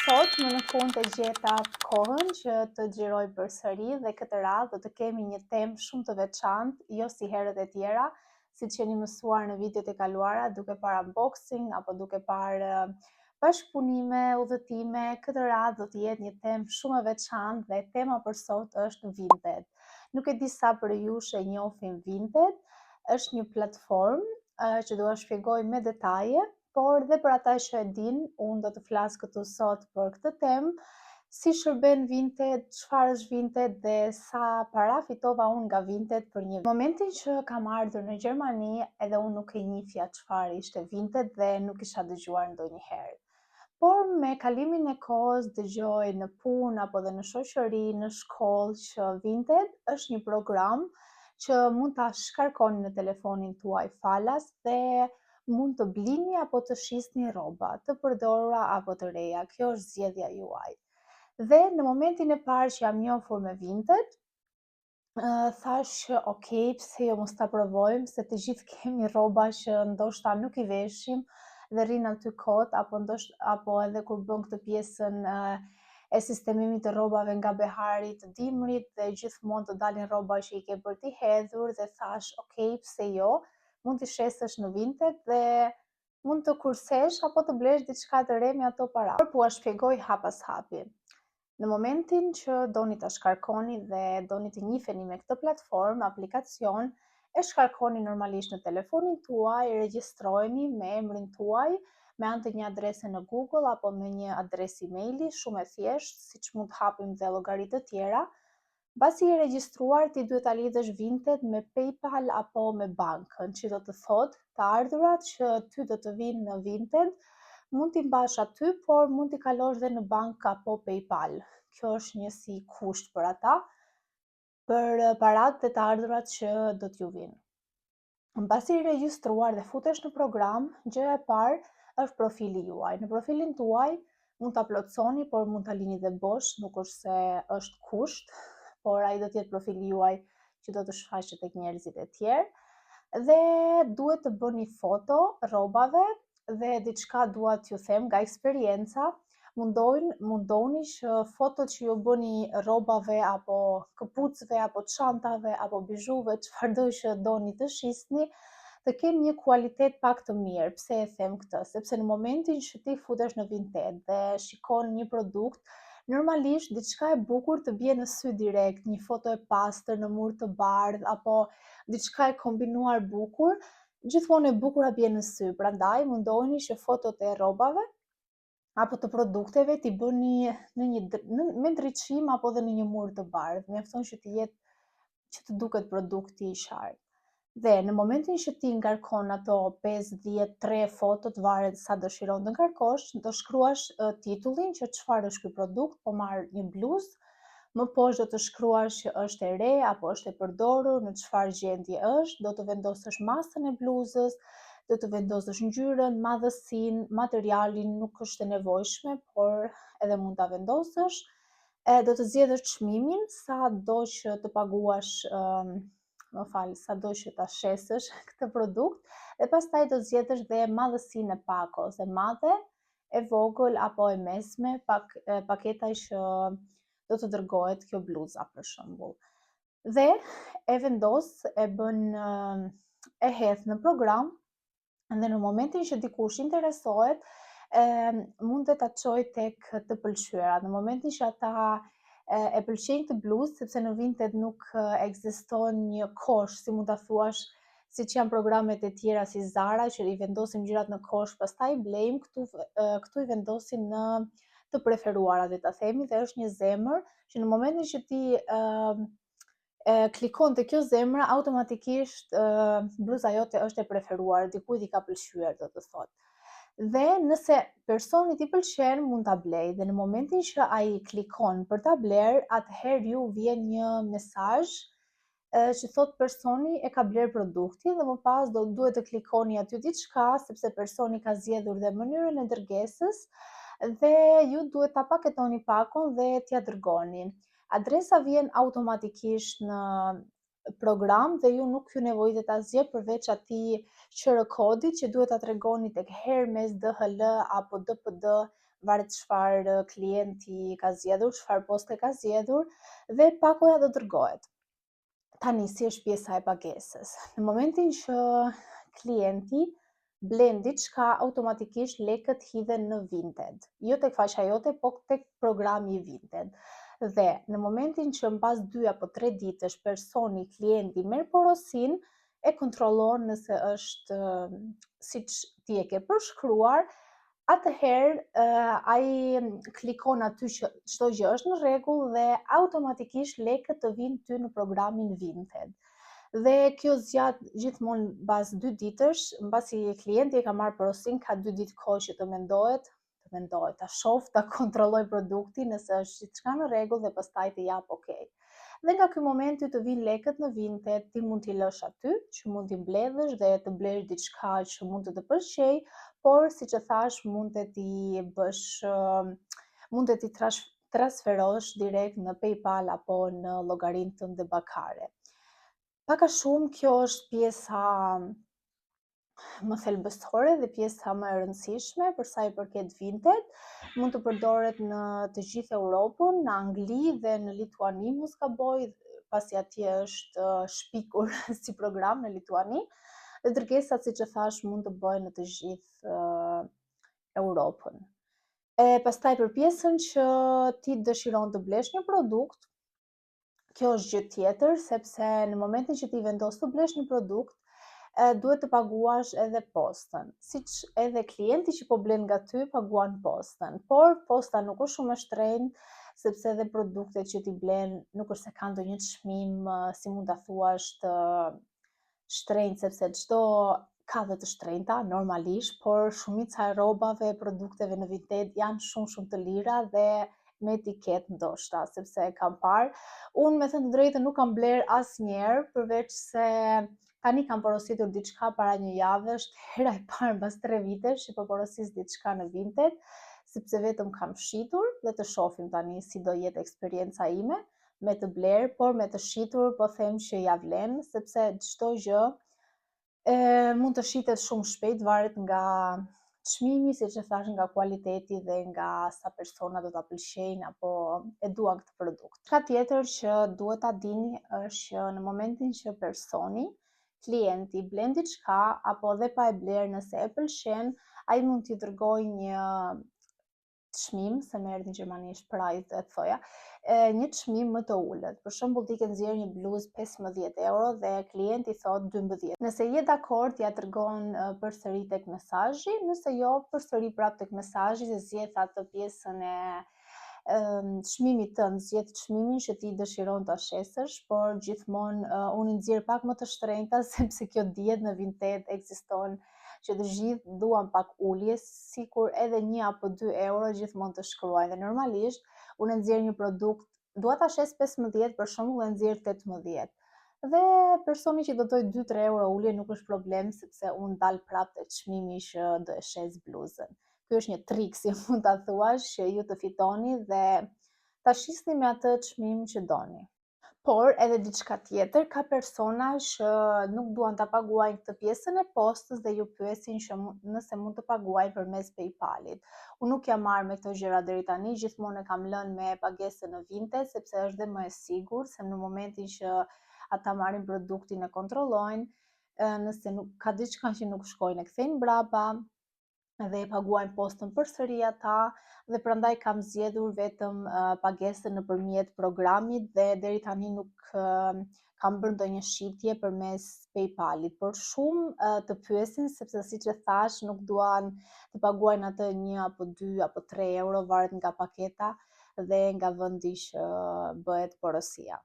Sot më në fund të gjeta kohën që të xhiroj përsëri dhe këtë radhë do të kemi një temë shumë të veçantë, jo si herët e tjera, siç jeni mësuar në videot e kaluara duke parë unboxing apo duke parë bashkëpunime, udhëtime. Këtë radhë do të jetë një temë shumë e veçantë dhe tema për sot është Vinted. Nuk e di sa për ju e njohin Vinted, është një platformë që do ta shpjegoj me detaje. Por dhe për ata që e din, unë do të flas këtu sot për këtë temë, si shërben Vinted, çfarë është Vinted dhe sa para fitova unë nga Vinted për një vit. Në momentin që kam ardhur në Gjermani, edhe unë nuk e njihja çfarë ishte Vinted dhe nuk isha dëgjuar ndonjëherë. Por me kalimin e kohës dëgjoj në punë apo dhe në shoqëri, në shkollë që Vinted është një program që mund ta shkarkoni në telefonin tuaj falas dhe mund të blini apo të shisni rroba, të përdorura apo të reja. Kjo është zgjedhja juaj. Dhe në momentin e parë që jam njohur me Vinted, thash, ok, pse jo mos ta provojmë, se të gjithë kemi rroba që ndoshta nuk i veshim dhe rrin aty kot, apo edhe kur bën këtë pjesën e sistemimit të rrobave nga behari të dimrit dhe gjithmonë të dalin rroba që i ke për t'i hedhur dhe thash, ok, pse jo? Mund t'i shesësh në Vinted dhe mund të kursesh apo të blesh diçka të re me ato para. Por ua shpjegoj hap pas hapi. Në momentin që doni ta shkarkoni dhe doni të njiheni me këtë platformë, aplikacion, e shkarkoni normalisht në telefonin tuaj, regjistroheni me emrin tuaj, me anë të një adrese në Google apo me një adresë emaili, shumë e thjeshtë, siç mund të hapim dhe llogari të tjera. Pasi i regjistruar, ti duhet ta lidhësh Vinted me PayPal apo me bankën, që do të thotë të ardhurat që ty do të vinë në Vinted, mund t'i mbash aty, por mund t'i kalosh dhe në bankë apo PayPal. Kjo është një si kusht për ata, për paratë dhe të ardhurat që do t'ju vinë. Pasi i regjistruar dhe futesh në program, gjëja e parë është profili juaj. Në profilin tuaj mund ta plotsoni, por mund ta lini dhe bosh, nuk është se është kusht, por ai do të jetë profili juaj që do të shfaqet tek njerëzit e tjerë dhe duhet të bëni foto rrobave dhe diçka dua t'ju them nga eksperienca, mundoni që fotot që ju bëni rrobave apo këpucëve apo çantave apo bizhuve, çfarëdo që doni të shisni, të kenë një kualitet pak të mirë. Pse e them këtë? Sepse në momentin që ti futesh në Vinted dhe shikon një produkt, normalisht diçka e bukur të bie në sy direkt, një foto e pastër në mur të bardhë apo diçka e kombinuar bukur, gjithmonë e bukura bie në sy. Prandaj mundoheni që fotot e rrobave apo të produkteve t'i bëni me ndriçim apo dhe në një mur të bardhë. Mjafton që të duket produkti i qartë. Dhe në momentin që ti ngarkon ato 5, 10, 3 fotot, varet sa dëshiron të ngarkosh, do shkruash titullin që çfarë është ky produkt, po marr një bluzë, më poshtë do të shkruash që është e re apo është e përdorur, në çfarë gjendje është, do të vendosësh masën e bluzës, do të vendosësh ngjyrën, madhësinë, materialin, nuk është e nevojshme, por edhe mund ta vendosësh. Do të zgjedhësh çmimin, sa do që të paguash sa do që ta shesësh këtë produkt dhe pastaj do zgjedhësh dhe madhësinë e pakos, e madhe, e vogël apo e mesme, paketaj që do të dërgohet kjo bluza për shembull. Dhe e vendos, e hedh në program dhe në momentin që dikush interesohet, mund të ta çojë tek të pëlqyerat. Në momentin që ata e pëlqejnë këtë bluzë, sepse në Vinted nuk ekziston një kosh, si mund ta thuash, siç janë programet e tjera si Zara që i vendosim gjërat në kosh, pastaj blejmë, këtu i vendosim në të preferuarat, le ta themi, dhe është një zemër që në momentin që ti klikon te kjo zemra, automatikisht bluza jote është e preferuar, dikujt i ka pëlqyer, do të thotë. Dhe nëse personit i pëlqen, mund ta blej dhe në momentin që ai klikon për ta bler, atëherë ju vjen një mesazh që thot personi e ka bler produktin dhe më pas duhet të klikoni aty diçka sepse personi ka zgjedhur dhe mënyrën e dërgesës dhe ju duhet ta paketoni pakun dhe t'ia dërgoni. Adresa vjen automatikisht në program dhe ju nuk ju nevojitet asgjë përveç atij QR kodit që duhet ta tregoni tek Hermes, DHL apo DPD, varet çfarë klienti ka zgjedhur, çfarë poste ka zgjedhur dhe pakoja do dërgohet. Tani si është pjesa e pagesës? Në momentin që klienti blen diçka, automatikisht lekët hidhen në Vinted. Jo tek faqja jote, po tek programi i Vinted. Dhe në momentin që mbas 2 apo 3 ditësh personi, klienti merr porosinë, e kontrollon nëse është siç ti e ke përshkruar, atëherë ai klikon aty që çdo gjë është në rregull dhe automatikisht lekët të vinë ty në programin Vinted. Dhe kjo zgjat gjithmonë mbas 2 ditësh, mbasi klienti e ka marrë porosinë, ka 2 ditë kohë që të mendohet, ta shoh, ta kontrolloj produktin nëse është gjithçka në rregull dhe pastaj të jap okay. Dhe nga ky moment ty të vinë lekët në Vinted, ti mund t'i lësh aty, që mund t'i mbledhësh dhe të blesh diçka që mund të të pëlqejë, por siç e thash mund të t'i bësh mund të t'i transferosh direkt në PayPal apo në llogarinë tënde bankare. Pak a shumë kjo është pjesa më thelbësore dhe pjesa më e rëndësishme për sa i përket Vinted. Mund të përdoret në të gjithë Europën, në Angli dhe në Lituani mos gaboj, pasi atje është shpikur si program në Lituani. Dhe dërgesat, siç e thash, mund të bëhen në të gjithë Europën. Pastaj për pjesën që ti dëshiron të blesh një produkt, kjo është gjë tjetër, sepse në momentin që ti vendos të blesh një produkt, duhet të paguash edhe postën. Siç edhe klienti që po blen nga ty paguan postën, por posta nuk është shumë e shtrenjtë, sepse edhe produktet që ti blen nuk është se kanë ndonjë çmim, si mund ta thuash, të shtrenjtë, sepse çdo ka dhe të shtrenjta normalisht, por shumica e rrobave e produkteve në Vinted janë shumë të lira dhe me etiketë ndoshta, sepse kam parë. Unë me thënë të drejtën nuk kam bler asnjëherë, përveç se tani kam porositur diçka para një jave, është hera e parë mbas 3 vitesh që po porosis diçka në Vinted, sepse vetëm kam shitur dhe të shohim tani si do jetë eksperienca ime me të bler, por me të shitur po them që ja vlen, sepse çdo gjë mund të shitet shumë shpejt, varet nga çmimi, siç e thash, nga kualiteti dhe nga sa persona do ta pëlqejnë apo e duan këtë produkt. Ka tjetër që duhet ta dini është që në momentin që personi, klienti blen diçka apo dhe pa e bler, nëse e pëlqen, ai mund t'i dërgojë një çmim, se më erdhi në gjermanisht price e thoja, një çmim më të ulët. Për shembull, ti ke nxjerrë një bluzë 15 euro dhe klienti thot 12. Nëse je dakord, ja dërgon përsëri tek mesazhi, nëse jo, përsëri prap tek mesazhi dhe zgjedh atë pjesën e çmimit tënd, zgjedh çmimin që ti dëshiron ta shesësh, por gjithmonë unë i nxjerr pak më të shtrenjta sepse kjo dihet në Vinted ekziston që të gjithë duan pak ulje, sikur edhe 1 apo 2 euro gjithmonë të shkruajnë. Dhe normalisht unë nxjerr një produkt, dua ta shes 15, për shembull, e nxjerr 18. Dhe personi që do doj 2-3 euro ulje nuk është problem, sepse unë dal prap te çmimi që do e shes bluzën. Ky është një trik, si mund ta thuash, që ju të fitoni dhe ta shisni me atë çmim që doni. Por edhe diçka tjetër, ka persona që nuk duan ta paguajnë këtë pjesën e postës dhe ju pyesin që nëse mund të paguajnë përmes PayPal-it. Unë nuk jam marrë me këto gjëra deri tani, gjithmonë e kam lënë me pagesën në Vinted, sepse është dhe më e sigurt, se në momentin që ata marrin produktin e kontrollojnë, nëse nuk ka diçka që nuk shkojnë e kthejnë mbrapa dhe e paguajnë postën përsëri ata, dhe prandaj kam zgjedhur vetëm pagesën nëpërmjet programit dhe deri tani nuk kam bërë ndonjë shitje përmes PayPal-it, por shumë të pyesin sepse siç e thash nuk duan të paguajnë atë 1 apo 2 apo 3 euro, varet nga paketa dhe nga vendi që bëhet porosia.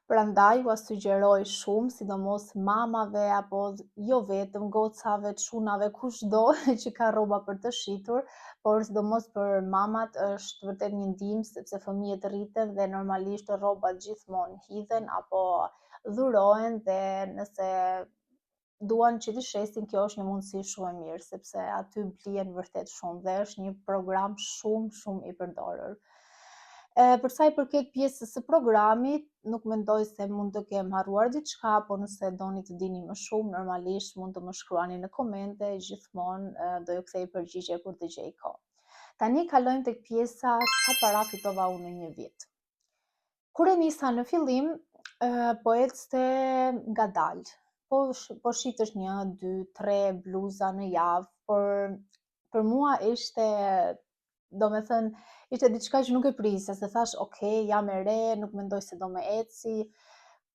Prandaj ua sugjeroj shumë, sidomos mamave apo jo vetëm, gocave, çunave, kushdo që ka rroba për të shitur, por sidomos për mamat është vërtet një ndihmë, sepse fëmijët rriten dhe normalisht rrobat gjithmonë hidhen apo dhurohen dhe nëse duan që t'i shesin, kjo është një mundësi shumë e mirë, sepse aty blihen vërtet shumë dhe është një program shumë i përdorur. Për sa i përket pjesës së programit, nuk mendoj se mund të kem harruar diçka, po nëse doni të dini më shumë, normalisht mund të më shkruani në komente, gjithmonë do ju kthej përgjigje kur të gjej kohë. Tani kalojmë tek pjesa sa para fitova unë në një vit. Kur e nisa në fillim, po ecte ngadalë. Po shitesh 1, 2, 3 bluza në javë, por për mua ishte, domethënë, ishte diçka që nuk e prisja, se thash, okay, jam e re, nuk mendoj se do më eci,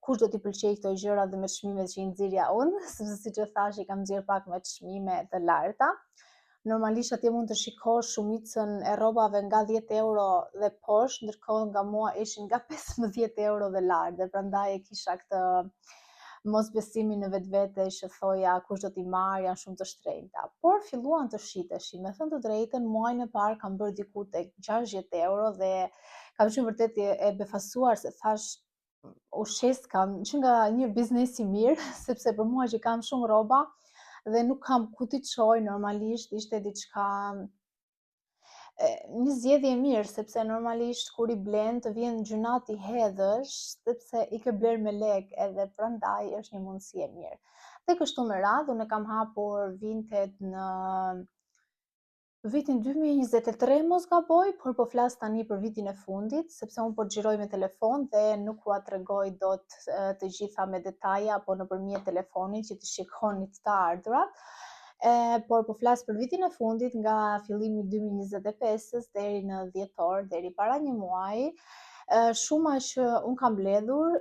kush do t'i pëlqej këto gjëra dhe me çmimet që i nxirja unë, sepse siç e thash, i kam nxjerr pak me çmime të larta. Normalisht atje mund të shikosh shumicën e rrobave nga 10 euro dhe poshtë, ndërkohë nga mua ishin nga 15 euro dhe lart, dhe prandaj e kisha këtë mosbesimin në vetvete që thoja kush do t'i marr, janë shumë të shtrenjta. Por filluan të shiteshin. Me thënë të drejtën, muajin e parë kam bërë diku tek 60 euro dhe kam qenë vërtet e befasuar, se thash u shes kam që nga një biznes i mirë, sepse për mua që kam shumë rroba dhe nuk kam ku t'i çoj, normalisht ishte diçka, një zgjedhje e mirë, sepse normalisht kur i blen të vjen gjunat i hedhësh, sepse i ke bler me lek, edhe prandaj është një mundësi e mirë. Dhe kështu me radhë, unë e kam hapur Vinted në vitin 2023 mos gaboj, por po flas tani për vitin e fundit, sepse unë po xhiroj me telefon dhe nuk ua tregoj dot të gjitha me detaja, apo nëpërmjet telefonit që të shikoni të ardhurat. Por po flas për vitin e fundit, nga fillimi 2025-s deri në dhjetor, deri para një muaji. Shuma që unë kam mbledhur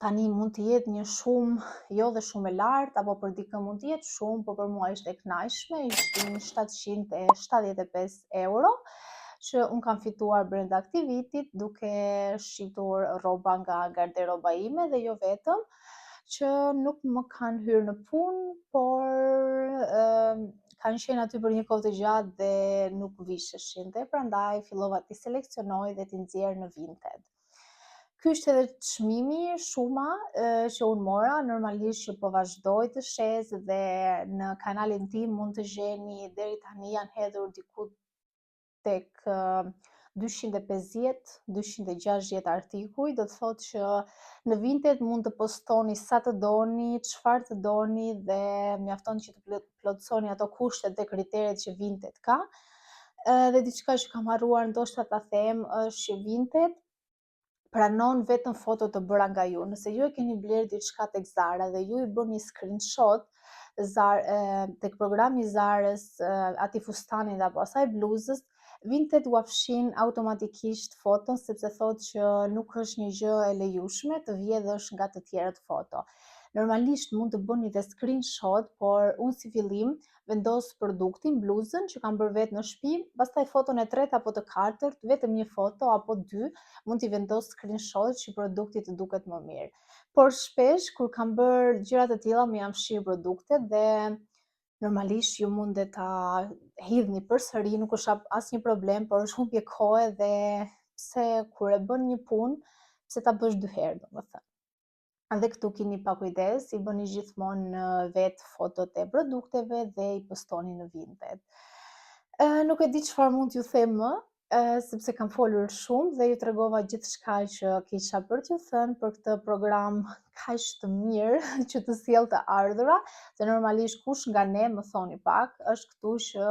tani mund të jetë një shumë jo dhe shumë e lartë, apo për dikë mund të jetë shumë, por për mua ishte e kënaqshme, ishin 775 euro, që unë kam fituar brenda këtij vitit, duke shitur rroba nga garderoba ime dhe jo vetëm, që nuk më kanë hyrë në punë, por kanë qenë aty për një kohë të gjatë dhe nuk visheshin, dhe prandaj fillova t'i seleksionoj dhe t'i nxjerr në Vinted. Ky është edhe çmimi, shuma që unë mora, normalisht që po vazhdoj të shes dhe në kanalin tim mund të gjeni deri tani janë hedhur diku tek 250-260 artikuj, do të thotë që në Vinted mund të postoni sa të doni, çfarë të doni dhe mjafton që të plotësoni ato kushtet dhe kriteret që Vinted ka. Dhe diçka që kam harruar ndoshta ta them është që Vinted pranon vetëm foto të bëra nga ju. Nëse ju e keni bler diçka tek Zara dhe ju i bëni screenshot tek programi i Zarës atij fustanit apo asaj bluzës, Vinted ua fshin automatikisht foton, sepse thotë që nuk është një gjë e lejueshme të vjedhësh nga të tjerët foto. Normalisht mund të bëni dhe screenshot, por unë si fillim vendos produktin, bluzën që kam bërë vetë në shtëpi, pastaj foton e tretë apo të katërt, vetëm një foto apo dy, mund t'i vendos screenshot që produkti të duket më mirë. Por shpesh kur kam bërë gjëra të tilla më jam fshirë produktet dhe normalisht ju mundet ta hidhni përsëri, nuk është asnjë problem, por është humbje kohe dhe pse kur e bën një punë, pse ta bësh dy herë, domethënë. Dhe këtu keni pa kujdes, i bëni gjithmonë vetë fotot e produkteve dhe i postoni në Vinted. Nuk e di çfarë mund t'ju them më, sepse kam folur shumë dhe ju tregova gjithçka që kisha për t'ju thënë për këtë program kaq të mirë që të sjell të ardhura, se normalisht kush nga ne, më thoni pak, është këtu që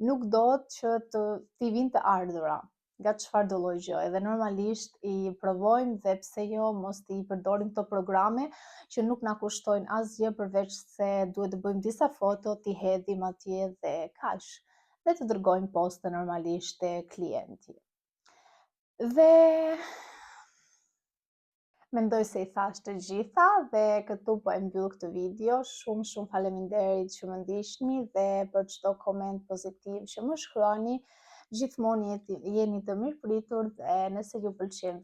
nuk do që t'i vinë të ardhura nga çfarë do lloj gjë, edhe normalisht i provojmë dhe pse jo mos i përdorim këto programe që nuk na kushtojnë asgjë përveç se duhet të bëjmë disa foto, t'i hedhim atje dhe kaq, dhe të dërgojmë poste normalisht te klienti. Dhe mendoj se i thash të gjitha dhe këtu po e mbyll këtë video. Shumë faleminderit që më ndiqni dhe për çdo koment pozitiv që më shkruani. Gjithmonë jeni të mirëpritur dhe nëse ju pëlqen